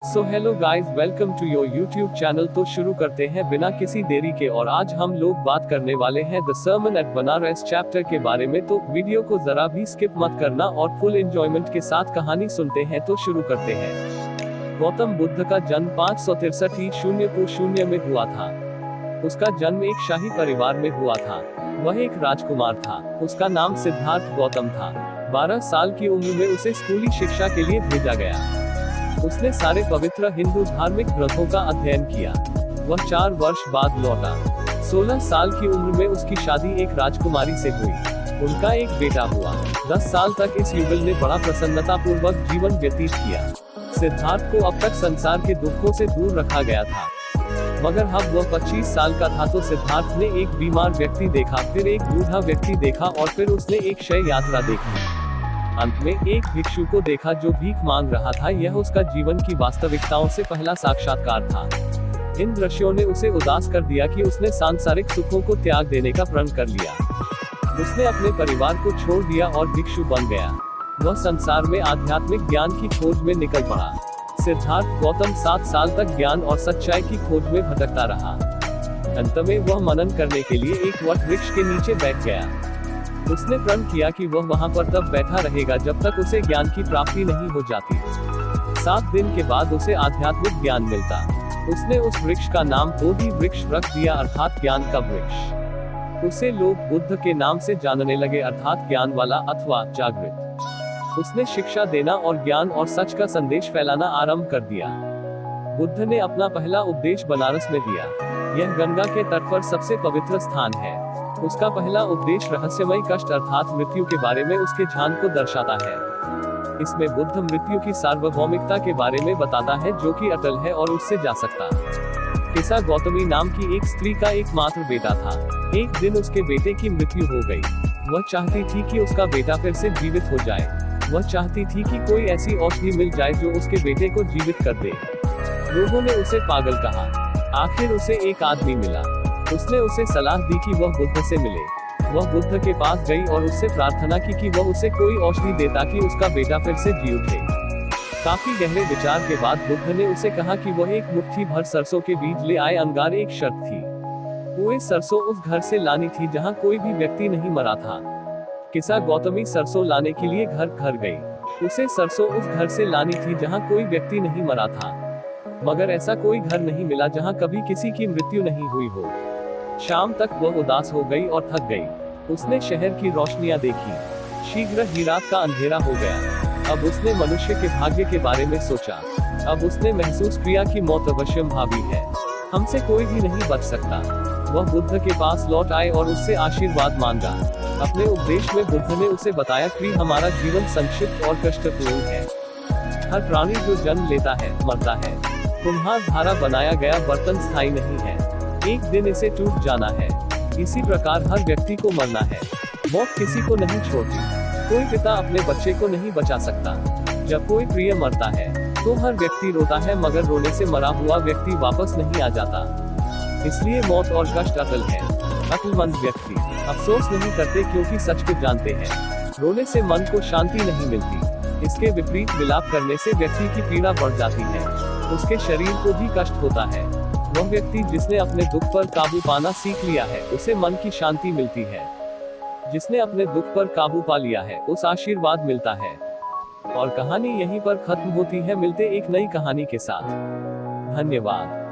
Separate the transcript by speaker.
Speaker 1: So hello guys, welcome to your YouTube channel. तो शुरू करते हैं बिना किसी देरी के। और आज हम लोग बात करने वाले हैं the sermon at Banaras chapter के बारे में। तो वीडियो को जरा भी स्किप मत करना और फुल एंजॉयमेंट के साथ कहानी सुनते हैं। तो शुरू करते हैं। गौतम बुद्ध का जन्म 563 में हुआ था। उसका जन्म एक शाही परिवार में हुआ था। वह एक राजकुमार था। उसका नाम सिद्धार्थ गौतम था। 12 साल की उम्र में उसे स्कूली शिक्षा के लिए भेजा गया। उसने सारे पवित्र हिंदू धार्मिक ग्रंथों का अध्ययन किया। वह 4 वर्ष बाद लौटा। 16 साल की उम्र में उसकी शादी एक राजकुमारी से हुई। उनका एक बेटा हुआ। 10 साल तक इस युगल ने बड़ा प्रसन्नता पूर्वक जीवन व्यतीत किया। सिद्धार्थ को अब तक संसार के दुखों से दूर रखा गया था। मगर अब वह 25 साल का था तो सिद्धार्थ ने एक बीमार व्यक्ति देखा, फिर एक बूढ़ा व्यक्ति देखा और फिर उसने एक शय यात्रा देखी। अंत में एक भिक्षु को देखा जो भीख मांग रहा था। यह उसका जीवन की वास्तविकताओं से पहला साक्षात्कार था। इन दृश्यों ने उसे उदास कर दिया कि उसने सांसारिक सुखों को त्याग देने का प्रण कर लिया। उसने अपने परिवार को छोड़ दिया और भिक्षु बन गया। वह संसार में आध्यात्मिक ज्ञान की खोज में निकल पड़ा। सिद्धार्थ गौतम 7 साल तक ज्ञान और सच्चाई की खोज में भटकता रहा। अंत में वह मनन करने के लिए एक वट वृक्ष के नीचे बैठ गया। उसने प्रण किया कि वह वहां पर तब बैठा रहेगा जब तक उसे ज्ञान की प्राप्ति नहीं हो जाती। 7 दिन के बाद उसे आध्यात्मिक ज्ञान मिलता। उसने उस वृक्ष का नाम बोधि वृक्ष रख दिया, अर्थात ज्ञान का वृक्ष। उसे लोग बुद्ध के नाम से जानने लगे, अर्थात ज्ञान वाला अथवा जागृत। उसने शिक्षा देना और ज्ञान और सच का संदेश फैलाना आरंभ कर दिया। बुद्ध ने अपना पहला उपदेश बनारस में दिया। यह गंगा के तट पर सबसे पवित्र स्थान है। उसका पहला उपदेश रहस्यमय कष्ट अर्थात मृत्यु के बारे में उसके ध्यान को दर्शाता है। इसमें बुद्ध मृत्यु की सार्वभौमिकता के बारे में बताता है जो कि अटल है और उससे जा सकता। किसा गौतमी नाम की एक स्त्री का एकमात्र बेटा था। एक दिन उसके बेटे की मृत्यु हो गई। वह चाहती थी कि उसका बेटा फिर से जीवित हो जाए। वह चाहती थी कि कोई ऐसी औषधि मिल जाए जो उसके बेटे को जीवित कर दे। लोगों ने उसे पागल कहा। आखिर उसे एक आदमी मिला। उसने उसे सलाह दी कि वह बुद्ध से मिले। वह बुद्ध के पास गई और उससे प्रार्थना की कि वह उसे कोई औषधि दे ताकि उसका बेटा फिर से जी उठे। काफी गहरे विचार के बाद बुद्ध ने उसे कहा कि वह एक मुट्ठी भर सरसों के बीज ले आए। अंगार एक शर्त थी। वो सरसों उस घर से लानी थी जहाँ कोई भी व्यक्ति नहीं मरा था। किसा गौतमी सरसों लाने के लिए घर घर गई। उसे सरसों उस घर से लानी थी जहाँ कोई व्यक्ति नहीं मरा था। मगर ऐसा कोई घर नहीं मिला जहाँ कभी किसी की मृत्यु नहीं हुई हो। शाम तक वह उदास हो गई और थक गई। उसने शहर की रोशनियां देखी। शीघ्र ही रात का अंधेरा हो गया। अब उसने मनुष्य के भाग्य के बारे में सोचा। अब उसने महसूस किया कि मौत अवश्यंभावी है। हमसे कोई भी नहीं बच सकता। वह बुद्ध के पास लौट आए और उससे आशीर्वाद मांगा। अपने उपदेश में बुद्ध ने उसे बताया कि हमारा जीवन संक्षिप्त और कष्टपूर्ण है। हर प्राणी जो जन्म लेता है मरता है। कुम्हार द्वारा बनाया गया बर्तन स्थायी नहीं है। एक दिन इसे टूट जाना है। इसी प्रकार हर व्यक्ति को मरना है। मौत किसी को नहीं छोड़ती। कोई पिता अपने बच्चे को नहीं बचा सकता। जब कोई प्रिय मरता है तो हर व्यक्ति रोता है, मगर रोने से मरा हुआ व्यक्ति वापस नहीं आ जाता। इसलिए मौत और कष्ट अटल है। अक्लमंद व्यक्ति अफसोस नहीं करते क्योंकि सच को जानते हैं। रोने से मन को शांति नहीं मिलती। इसके विपरीत विलाप करने से व्यक्ति की पीड़ा बढ़ जाती है। उसके शरीर को भी कष्ट होता है। वह व्यक्ति जिसने अपने दुख पर काबू पाना सीख लिया है उसे मन की शांति मिलती है। जिसने अपने दुख पर काबू पा लिया है उस आशीर्वाद मिलता है। और कहानी यहीं पर खत्म होती है। मिलते एक नई कहानी के साथ। धन्यवाद।